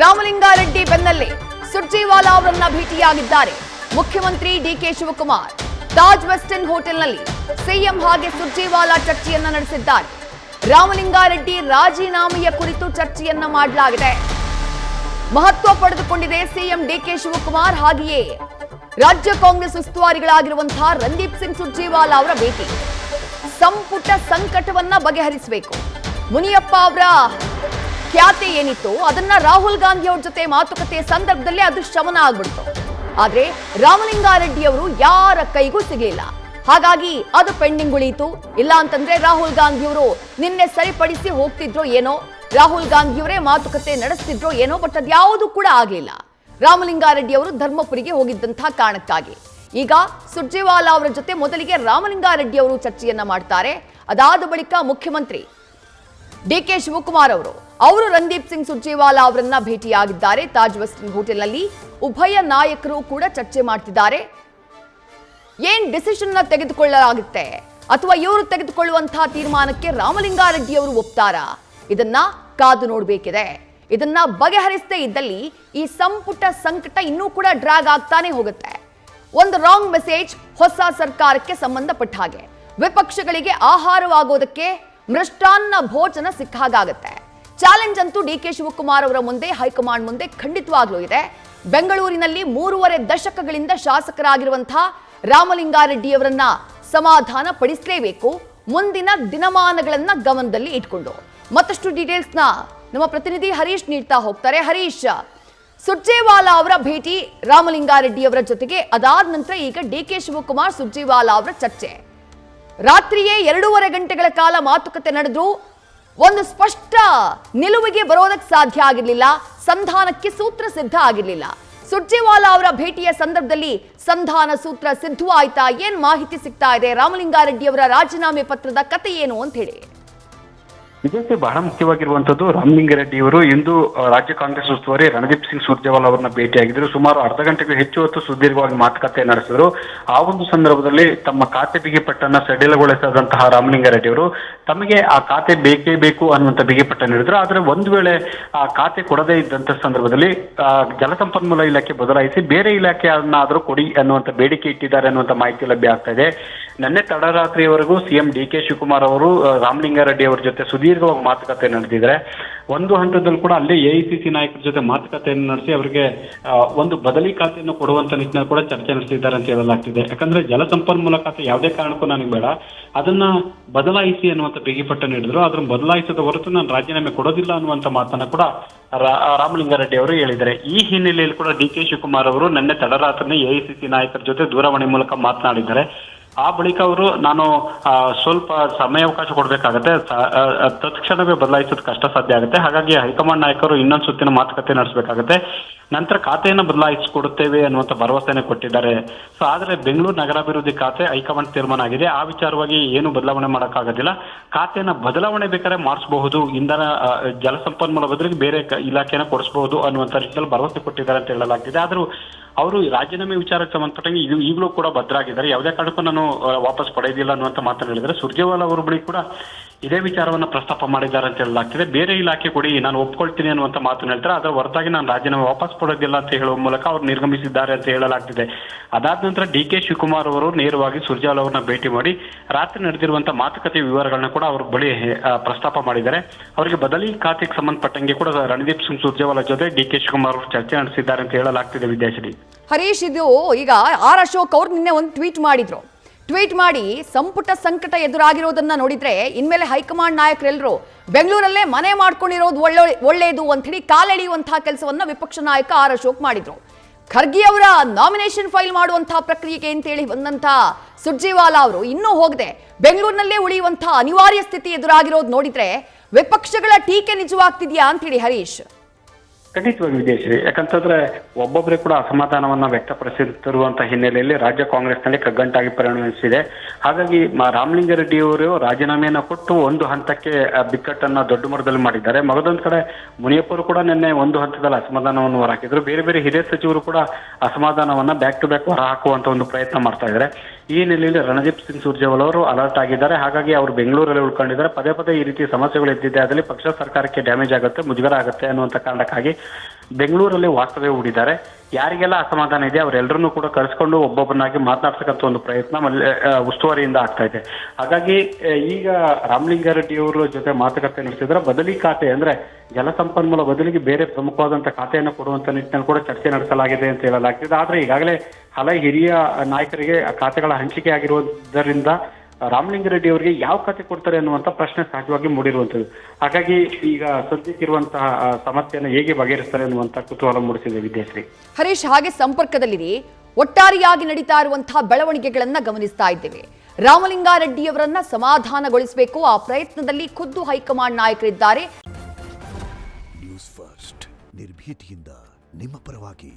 ರಾಮಲಿಂಗಾರೆಡ್ಡಿ ಬೆನ್ನಲ್ಲೇ ಸುರ್ಜೇವಾಲಾ ಅವರನ್ನ ಭೇಟಿಯಾಗಿದ್ದಾರೆ ಮುಖ್ಯಮಂತ್ರಿ ಡಿಕೆ ಶಿವಕುಮಾರ್. ತಾಜ್ ವೆಸ್ಟರ್ನ್ ಹೋಟೆಲ್ನಲ್ಲಿ ಸಿಎಂ ಹಾಗೆ ಸುರ್ಜೇವಾಲಾ ಚರ್ಚೆಯನ್ನ ನಡೆಸಿದ್ದಾರೆ. ರಾಮಲಿಂಗಾರೆಡ್ಡಿ ರಾಜೀನಾಮೆಯ ಕುರಿತು ಚರ್ಚೆಯನ್ನ ಮಾಡಲಾಗಿದೆ. ಮಹತ್ವ ಪಡೆದುಕೊಂಡಿದೆ ಸಿಎಂ ಡಿಕೆ ಶಿವಕುಮಾರ್ ಹಾಗೆಯೇ ರಾಜ್ಯ ಕಾಂಗ್ರೆಸ್ ಉಸ್ತುವಾರಿಗಳಾಗಿರುವಂತಹ ರಣದೀಪ್ ಸಿಂಗ್ ಸುರ್ಜೇವಾಲಾ ಅವರ ಭೇಟಿ. ಸಂಪುಟ ಸಂಕಟವನ್ನ ಬಗೆಹರಿಸಬೇಕು. ಮುನಿಯಪ್ಪ ಅವರ ಖ್ಯಾತಿ ಏನಿತ್ತು ಅದನ್ನ ರಾಹುಲ್ ಗಾಂಧಿ ಅವ್ರ ಜೊತೆ ಮಾತುಕತೆ ಸಂದರ್ಭದಲ್ಲಿ ಅದು ಶಮನ ಆಗ್ಬಿಡ್ತು. ಆದ್ರೆ ರಾಮಲಿಂಗಾರೆಡ್ಡಿ ಅವರು ಯಾರ ಕೈಗೂ ಸಿಗಲಿಲ್ಲ. ಹಾಗಾಗಿ ಅದು ಪೆಂಡಿಂಗ್ ಉಳಿಯಿತು. ಇಲ್ಲ ಅಂತಂದ್ರೆ ರಾಹುಲ್ ಗಾಂಧಿ ಅವರು ನಿನ್ನೆ ಸರಿಪಡಿಸಿ ಹೋಗ್ತಿದ್ರೋ ಏನೋ, ರಾಹುಲ್ ಗಾಂಧಿಯವರೇ ಮಾತುಕತೆ ನಡೆಸ್ತಿದ್ರೋ ಏನೋ, ಬಟ್ ಅದ್ಯಾವುದು ಕೂಡ ಆಗ್ಲಿಲ್ಲ. ರಾಮಲಿಂಗಾರೆಡ್ಡಿ ಅವರು ಧರ್ಮಪುರಿಗೆ ಹೋಗಿದ್ದಂತಹ ಕಾರಣಕ್ಕಾಗಿ ಈಗ ಸುರ್ಜೇವಾಲಾ ಅವರ ಜೊತೆ ಮೊದಲಿಗೆ ರಾಮಲಿಂಗಾರೆಡ್ಡಿ ಅವರು ಚರ್ಚೆಯನ್ನ ಮಾಡ್ತಾರೆ. ಅದಾದ ಬಳಿಕ ಮುಖ್ಯಮಂತ್ರಿ ಡಿಕೆ ಶಿವಕುಮಾರ್ ಅವರು ರಣದೀಪ್ ಸಿಂಗ್ ಸುರ್ಜೇವಾಲಾ ಅವರನ್ನ ಭೇಟಿಯಾಗಿದ್ದಾರೆ. ತಾಜ್ ವೆಸ್ಟರ್ನ್ ಹೋಟೆಲ್ನಲ್ಲಿ ಉಭಯ ನಾಯಕರು ಕೂಡ ಚರ್ಚೆ ಮಾಡ್ತಿದ್ದಾರೆ. ಏನ್ ಡಿಸಿಷನ್ ತೆಗೆದುಕೊಳ್ಳಲಾಗುತ್ತೆ ಅಥವಾ ಇವರು ತೆಗೆದುಕೊಳ್ಳುವಂತಹ ತೀರ್ಮಾನಕ್ಕೆ ರಾಮಲಿಂಗಾರೆಡ್ಡಿ ಅವರು ಒಪ್ತಾರಾ? ಇದನ್ನ ಕಾದು ನೋಡಬೇಕಿದೆ. ಇದನ್ನ ಬಗೆಹರಿಸದೇ ಇದ್ದಲ್ಲಿ ಈ ಸಂಪುಟ ಸಂಕಟ ಇನ್ನೂ ಕೂಡ ಡ್ರಾಗ್ ಆಗ್ತಾನೆ ಹೋಗುತ್ತೆ. ಒಂದು ರಾಂಗ್ ಮೆಸೇಜ್ ಹೊಸ ಸರ್ಕಾರಕ್ಕೆ ಸಂಬಂಧಪಟ್ಟ ಹಾಗೆ ವಿಪಕ್ಷಗಳಿಗೆ ಆಹಾರವಾಗೋದಕ್ಕೆ ಮೃಷ್ಟಾನ್ನ ಭೋಜನ ಸಿಕ್ಕ ಹಾಗಾಗತ್ತೆ. ಚಾಲೆಂಜ್ ಅಂತೂ ಡಿಕೆ ಶಿವಕುಮಾರ್ ಅವರ ಮುಂದೆ, ಹೈಕಮಾಂಡ್ ಮುಂದೆ ಖಂಡಿತವಾಗ್ಲೂ ಇದೆ. ಬೆಂಗಳೂರಿನಲ್ಲಿ 3.5 ದಶಕಗಳಿಂದ ಶಾಸಕರಾಗಿರುವಂತಹ ರಾಮಲಿಂಗಾರೆಡ್ಡಿ ಅವರನ್ನ ಸಮಾಧಾನ ಪಡಿಸಲೇಬೇಕು. ಮುಂದಿನ ದಿನಮಾನಗಳನ್ನ ಗಮನದಲ್ಲಿ ಇಟ್ಕೊಂಡು ಮತ್ತಷ್ಟು ಡೀಟೇಲ್ಸ್ ನಮ್ಮ ಪ್ರತಿನಿಧಿ ಹರೀಶ್ ನೀಡ್ತಾ ಹೋಗ್ತಾರೆ. ಹರೀಶ್, ಸುರ್ಜೇವಾಲಾ ಅವರ ಭೇಟಿ ರಾಮಲಿಂಗಾರೆಡ್ಡಿ ಅವರ ಜೊತೆಗೆ, ಅದಾದ ನಂತರ ಈಗ ಡಿಕೆ ಶಿವಕುಮಾರ್ ಸುರ್ಜೇವಾಲಾ ಅವರ ಚರ್ಚೆ. ರಾತ್ರಿಯೇ 2.5 ಗಂಟೆಗಳ ಕಾಲ ಮಾತುಕತೆ ನಡೆದ್ರು. ಒಂದು ಸ್ಪಷ್ಟ ನಿಲುವಿಗೆ ಬರೋದಕ್ಕೆ ಸಾಧ್ಯ ಆಗಿರ್ಲಿಲ್ಲ. ಸಂಧಾನಕ್ಕೆ ಸೂತ್ರ ಸಿದ್ಧ ಆಗಿರ್ಲಿಲ್ಲ. ಸುರ್ಜೇವಾಲಾ ಅವರ ಭೇಟಿಯ ಸಂದರ್ಭದಲ್ಲಿ ಸಂಧಾನ ಸೂತ್ರ ಸಿದ್ಧವಾಯ್ತಾ? ಏನ್ ಮಾಹಿತಿ ಸಿಗ್ತಾ ಇದೆ? ರಾಮಲಿಂಗಾರೆಡ್ಡಿ ಅವರ ರಾಜೀನಾಮೆ ಪತ್ರದ ಕತೆ ಏನು ಅಂತ ಹೇಳಿ. ಇದಕ್ಕೆ ಬಹಳ ಮುಖ್ಯವಾಗಿರುವಂತದ್ದು, ರಾಮಲಿಂಗಾರೆಡ್ಡಿ ಅವರು ಇಂದು ರಾಜ್ಯ ಕಾಂಗ್ರೆಸ್ ಉಸ್ತುವಾರಿ ರಣದೀಪ್ ಸಿಂಗ್ ಸುರ್ಜೇವಾಲಾ ಅವರನ್ನ ಭೇಟಿಯಾಗಿದ್ರು. ಸುಮಾರು ಅರ್ಧ ಗಂಟೆಗೂ ಹೆಚ್ಚು ಹೊತ್ತು ಸುದೀರ್ಘವಾಗಿ ಮಾತುಕತೆ ನಡೆಸಿದ್ರು. ಆ ಒಂದು ಸಂದರ್ಭದಲ್ಲಿ ತಮ್ಮ ಖಾತೆ ಬಿಗಿಪಟ್ಟನ್ನ ಸಡಿಲಗೊಳಿಸಿದಂತಹ ರಾಮಲಿಂಗಾರೆಡ್ಡಿ ಅವರು ತಮಗೆ ಆ ಖಾತೆ ಬೇಕೇ ಬೇಕು ಅನ್ನುವಂತ ಬಿಗಿಪಟ್ಟ ನೀಡಿದ್ರು. ಆದ್ರೆ ಒಂದು ವೇಳೆ ಆ ಖಾತೆ ಕೊಡದೇ ಇದ್ದಂತ ಸಂದರ್ಭದಲ್ಲಿ ಜಲಸಂಪನ್ಮೂಲ ಇಲಾಖೆ ಬದಲಾಯಿಸಿ ಬೇರೆ ಇಲಾಖೆಯನ್ನಾದ್ರೂ ಕೊಡಿ ಅನ್ನುವಂತ ಬೇಡಿಕೆ ಇಟ್ಟಿದ್ದಾರೆ ಅನ್ನುವಂತ ಮಾಹಿತಿ ಲಭ್ಯ ಆಗ್ತಾ ಇದೆ. ನಿನ್ನೆ ತಡರಾತ್ರಿಯವರೆಗೂ ಸಿಎಂ ಡಿಕೆ ಶಿವಕುಮಾರ್ ಅವರು ರಾಮಲಿಂಗಾರೆಡ್ಡಿ ಅವರ ಜೊತೆ ಸುದೀರ್ಘವಾಗಿ ಮಾತುಕತೆ ನಡೆದಿದ್ದಾರೆ. ಒಂದು ಹಂತದಲ್ಲಿ ಕೂಡ ಅಲ್ಲೇ ಎಐಸಿಸಿ ನಾಯಕರ ಜೊತೆ ಮಾತುಕತೆಯನ್ನು ನಡೆಸಿ ಅವರಿಗೆ ಒಂದು ಬದಲಿ ಖಾತೆಯನ್ನು ಕೊಡುವಂತ ನಿಟ್ಟಿನಲ್ಲಿ ಕೂಡ ಚರ್ಚೆ ನಡೆಸಿದ್ದಾರೆ ಅಂತ ಹೇಳಲಾಗ್ತಿದೆ. ಯಾಕಂದ್ರೆ ಜಲಸಂಪನ್ಮೂಲ ಖಾತೆ ಯಾವುದೇ ಕಾರಣಕ್ಕೂ ನನಗೆ ಬೇಡ, ಅದನ್ನ ಬದಲಾಯಿಸಿ ಅನ್ನುವಂತ ಬಿಗಿಪಟ್ಟ ನೀಡಿದ್ರು. ಅದನ್ನ ಬದಲಾಯಿಸದ ಹೊರತು ನಾನು ರಾಜೀನಾಮೆ ಕೊಡೋದಿಲ್ಲ ಅನ್ನುವಂತ ಮಾತನ್ನ ಕೂಡ ರಾಮಲಿಂಗಾರೆಡ್ಡಿ ಅವರು ಹೇಳಿದ್ದಾರೆ. ಈ ಹಿನ್ನೆಲೆಯಲ್ಲಿ ಕೂಡ ಡಿಕೆ ಶಿವಕುಮಾರ್ ಅವರು ನಿನ್ನೆ ತಡರಾತ್ರಿ ಎಐಸಿಸಿ ನಾಯಕರ ಜೊತೆ ದೂರವಾಣಿ ಮೂಲಕ ಮಾತನಾಡಿದ್ದಾರೆ. ಆ ಬಳಿಕ ಅವರು ನಾನು ಸ್ವಲ್ಪ ಸಮಯಾವಕಾಶ ಕೊಡಬೇಕಾಗತ್ತೆ, ತತ್ಕ್ಷಣವೇ ಬದಲಾಯಿಸೋದು ಕಷ್ಟ ಸಾಧ್ಯ ಆಗುತ್ತೆ. ಹಾಗಾಗಿ ಹೈಕಮಾಂಡ್ ನಾಯಕರು ಇನ್ನೊಂದು ಸುತ್ತಿನ ಮಾತುಕತೆ ನಡೆಸಬೇಕಾಗುತ್ತೆ. ನಂತರ ಖಾತೆಯನ್ನು ಬದಲಾಯಿಸಿಕೊಡುತ್ತೇವೆ ಅನ್ನುವಂಥ ಭರವಸೆಯನ್ನು ಕೊಟ್ಟಿದ್ದಾರೆ. ಸೊ ಆದರೆ ಬೆಂಗಳೂರು ನಗರಾಭಿವೃದ್ಧಿ ಖಾತೆ ಹೈಕಮಾಂಡ್ ತೀರ್ಮಾನ ಆಗಿದೆ. ಆ ವಿಚಾರವಾಗಿ ಏನು ಬದಲಾವಣೆ ಮಾಡೋಕ್ಕಾಗೋದಿಲ್ಲ. ಖಾತೆಯನ್ನು ಬದಲಾವಣೆ ಬೇಕಾದ್ರೆ ಮಾಡಿಸಬಹುದು, ಇಂಧನ ಜಲಸಂಪನ್ಮೂಲ ಬದಲಿಗೆ ಬೇರೆ ಇಲಾಖೆನ ಕೊಡಿಸಬಹುದು ಅನ್ನುವಂಥ ರೀತಿಯಲ್ಲಿ ಭರವಸೆ ಕೊಟ್ಟಿದ್ದಾರೆ ಅಂತ ಹೇಳಲಾಗ್ತಿದೆ. ಆದರೂ ಅವರು ರಾಜೀನಾಮೆ ವಿಚಾರಕ್ಕೆ ಸಂಬಂಧಪಟ್ಟಂಗೆ ಇದು ಈಗಲೂ ಕೂಡ ಭದ್ರಾಗಿದ್ದಾರೆ. ಯಾವುದೇ ಕಾರಣಕ್ಕೂ ನಾನು ವಾಪಸ್ ಪಡೆಯೋದಿಲ್ಲ ಅನ್ನುವಂಥ ಮಾತನ್ನು ಹೇಳಿದ್ದಾರೆ. ಸುರ್ಜೇವಾಲಾ ಅವರ ಬಳಿ ಕೂಡ ಇದೇ ವಿಚಾರವನ್ನ ಪ್ರಸ್ತಾಪ ಮಾಡಿದ್ದಾರೆ ಅಂತ ಹೇಳಲಾಗ್ತಿದೆ. ಬೇರೆ ಇಲಾಖೆ ಕೊಡಿ, ನಾನು ಒಪ್ಕೊಳ್ತೀನಿ ಅನ್ನುವಂಥ ಮಾತನ್ನು ಹೇಳ್ತಾರೆ. ಅದರ ಹೊರತಾಗಿ ನಾನು ರಾಜೀನಾಮೆ ವಾಪಸ್ ಪಡೆಯೋದಿಲ್ಲ ಅಂತ ಹೇಳುವ ಮೂಲಕ ಅವರು ನಿರ್ಗಮಿಸಿದ್ದಾರೆ ಅಂತ ಹೇಳಲಾಗ್ತಿದೆ. ಅದಾದ ನಂತರ ಡಿಕೆ ಶಿವಕುಮಾರ್ ಅವರು ನೇರವಾಗಿ ಸುರ್ಜೇವಾಲಾ ಅವರನ್ನ ಭೇಟಿ ಮಾಡಿ ರಾತ್ರಿ ನಡೆದಿರುವಂತಹ ಮಾತುಕತೆ ವಿವರಗಳನ್ನ ಕೂಡ ಅವ್ರ ಬಳಿ ಪ್ರಸ್ತಾಪ ಮಾಡಿದ್ದಾರೆ. ಅವರಿಗೆ ಬದಲಿ ಖಾತೆಗೆ ಸಂಬಂಧಪಟ್ಟಂಗೆ ಕೂಡ ರಣದೀಪ್ ಸಿಂಗ್ ಸುರ್ಜೇವಾಲಾ ಜೊತೆ ಡಿಕೆ ಶಿವಕುಮಾರ್ ಅವರು ಚರ್ಚೆ ನಡೆಸಿದ್ದಾರೆ ಅಂತ ಹೇಳಲಾಗ್ತಿದೆ. ವಿದ್ಯಾಶ್ರೀ, ಹರೀಶ್, ಇದು ಈಗ ಆರ್ ಅಶೋಕ್ ಅವರು ನಿನ್ನೆ ಒಂದು ಟ್ವೀಟ್ ಮಾಡಿ ಸಂಪುಟ ಸಂಕಟ ಎದುರಾಗಿರೋದನ್ನ ನೋಡಿದ್ರೆ ಇನ್ಮೇಲೆ ಹೈಕಮಾಂಡ್ ನಾಯಕರೆಲ್ಲರೂ ಬೆಂಗಳೂರಲ್ಲೇ ಮನೆ ಮಾಡ್ಕೊಂಡಿರೋದು ಒಳ್ಳೆಯದು ಅಂತ ಹೇಳಿ ಕಾಲೆಳೆಯುವಂತಹ ಕೆಲಸವನ್ನ ವಿಪಕ್ಷ ನಾಯಕ ಆರ್ ಅಶೋಕ್ ಮಾಡಿದ್ರು. ಖರ್ಗೆ ಅವರ ನಾಮಿನೇಷನ್ ಫೈಲ್ ಮಾಡುವಂತಹ ಪ್ರಕ್ರಿಯೆಗೆ ಅಂತೇಳಿ ಬಂದಂತಹ ಸುರ್ಜೇವಾಲಾ ಅವರು ಇನ್ನೂ ಹೋಗದೆ ಬೆಂಗಳೂರಿನಲ್ಲೇ ಉಳಿಯುವಂತಹ ಅನಿವಾರ್ಯ ಸ್ಥಿತಿ ಎದುರಾಗಿರೋದು ನೋಡಿದ್ರೆ ವಿಪಕ್ಷಗಳ ಟೀಕೆ ನಿಜವಾಗ್ತಿದ್ಯಾ ಅಂತ ಹೇಳಿ ಹರೀಶ್. ಖಂಡಿತವಾಗಿ ವಿದೇಶಿ, ಯಾಕಂತಂದ್ರೆ ಒಬ್ಬೊಬ್ಬರೇ ಕೂಡ ಅಸಮಾಧಾನವನ್ನ ವ್ಯಕ್ತಪಡಿಸುತ್ತಿರುವಂತಹ ಹಿನ್ನೆಲೆಯಲ್ಲಿ ರಾಜ್ಯ ಕಾಂಗ್ರೆಸ್ನಲ್ಲಿ ಕಗ್ಗಂಟಾಗಿ ಪರಿಣಮಿಸಿದೆ. ಹಾಗಾಗಿ ರಾಮಲಿಂಗಾರೆಡ್ಡಿ ಅವರು ರಾಜೀನಾಮೆಯನ್ನ ಕೊಟ್ಟು ಒಂದು ಹಂತಕ್ಕೆ ಬಿಕ್ಕಟ್ಟನ್ನ ದೊಡ್ಡ ಮಟ್ಟದಲ್ಲಿ ಮಾಡಿದ್ದಾರೆ. ಮಗದೊಂದು ಕಡೆ ಮುನಿಯಪ್ಪರು ಕೂಡ ನಿನ್ನೆ ಒಂದು ಹಂತದಲ್ಲಿ ಅಸಮಾಧಾನವನ್ನು ಹೊರಹಾಕಿದ್ರು. ಬೇರೆ ಬೇರೆ ಹಿರಿಯ ಸಚಿವರು ಕೂಡ ಅಸಮಾಧಾನವನ್ನ ಬ್ಯಾಕ್ ಟು ಬ್ಯಾಕ್ ಹೊರಹಾಕುವಂತ ಒಂದು ಪ್ರಯತ್ನ ಮಾಡ್ತಾ ಇದ್ದಾರೆ. ಈ ಹಿನ್ನೆಲೆಯಲ್ಲಿ ರಣದೀಪ್ ಸಿಂಗ್ ಸುರ್ಜೇವಾಲಾ ಅವರು ಅಲರ್ಟ್ ಆಗಿದ್ದಾರೆ. ಹಾಗಾಗಿ ಅವರು ಬೆಂಗಳೂರಲ್ಲಿ ಉಳ್ಕೊಂಡಿದ್ದಾರೆ. ಪದೇ ಪದೇ ಈ ರೀತಿ ಸಮಸ್ಯೆಗಳು ಎದ್ದಿದೆ, ಅದರಲ್ಲಿ ಪಕ್ಷ ಸರ್ಕಾರಕ್ಕೆ ಡ್ಯಾಮೇಜ್ ಆಗುತ್ತೆ, ಮುಜುಗರ ಆಗುತ್ತೆ ಅನ್ನುವಂಥ ಕಾರಣಕ್ಕಾಗಿ ಬೆಂಗಳೂರಲ್ಲಿ ವಾಸ್ತವ್ಯ ಹೂಡಿದ್ದಾರೆ. ಯಾರಿಗೆಲ್ಲ ಅಸಮಾಧಾನ ಇದೆ ಅವರೆಲ್ಲರನ್ನೂ ಕೂಡ ಕರೆಸ್ಕೊಂಡು ಒಬ್ಬೊಬ್ಬನಾಗಿ ಮಾತನಾಡ್ತಕ್ಕಂಥ ಒಂದು ಪ್ರಯತ್ನ ಉಸ್ತುವಾರಿಯಿಂದ ಆಗ್ತಾ ಇದೆ. ಹಾಗಾಗಿ ಈಗ ರಾಮಲಿಂಗಾರೆಡ್ಡಿ ಅವರ ಜೊತೆ ಮಾತುಕತೆ ನಡೆಸಿದ್ರೆ ಬದಲಿ ಖಾತೆ ಅಂದ್ರೆ ಜಲಸಂಪನ್ಮೂಲ ಬದಲಿಗೆ ಬೇರೆ ಪ್ರಮುಖವಾದಂತಹ ಖಾತೆಯನ್ನು ಕೊಡುವಂತ ನಿಟ್ಟಿನಲ್ಲಿ ಕೂಡ ಚರ್ಚೆ ನಡೆಸಲಾಗಿದೆ ಅಂತ ಹೇಳಲಾಗ್ತಿದೆ. ಆದ್ರೆ ಈಗಾಗಲೇ ಹಲವು ಹಿರಿಯ ನಾಯಕರಿಗೆ ಖಾತೆಗಳ ಹಂಚಿಕೆ ಆಗಿರುವುದರಿಂದ ರಾಮಲಿಂಗಾರೆಡ್ಡಿ ಅವರಿಗೆ ಯಾವ ಖಾತೆ ಕೊಡ್ತಾರೆ ಅನ್ನುವಂಥ ಪ್ರಶ್ನೆ ಸಹಜವಾಗಿ ಮೂಡಿರುವಂಥದ್ದು. ಹಾಗಾಗಿ ಈಗ ಸದ್ಯಕ್ಕಿರುವಂತಹ ಸಮಸ್ಯೆಯನ್ನು ಹೇಗೆ ಬಗೆಹರಿಸ್ತಾರೆ ಅನ್ನುವಂಥ ಕುತೂಹಲ ಮೂಡಿಸಿದೆ ವಿದ್ಯಾಶ್ರೀ. ಹರೀಶ್, ಹಾಗೆ ಸಂಪರ್ಕದಲ್ಲಿರಿ. ಒಟ್ಟಾರೆಯಾಗಿ ನಡೀತಾ ಇರುವಂತಹ ಬೆಳವಣಿಗೆಗಳನ್ನ ಗಮನಿಸ್ತಾ ಇದ್ದೇವೆ. ರಾಮಲಿಂಗಾರೆಡ್ಡಿಯವರನ್ನ ಸಮಾಧಾನಗೊಳಿಸಬೇಕು, ಆ ಪ್ರಯತ್ನದಲ್ಲಿ ಖುದ್ದು ಹೈಕಮಾಂಡ್ ನಾಯಕರಿದ್ದಾರೆ. ನ್ಯೂಸ್ ಫಸ್ಟ್ ನಿರ್ಭೀತಿಯಿಂದ ನಿಮ್ಮ ಪರವಾಗಿ.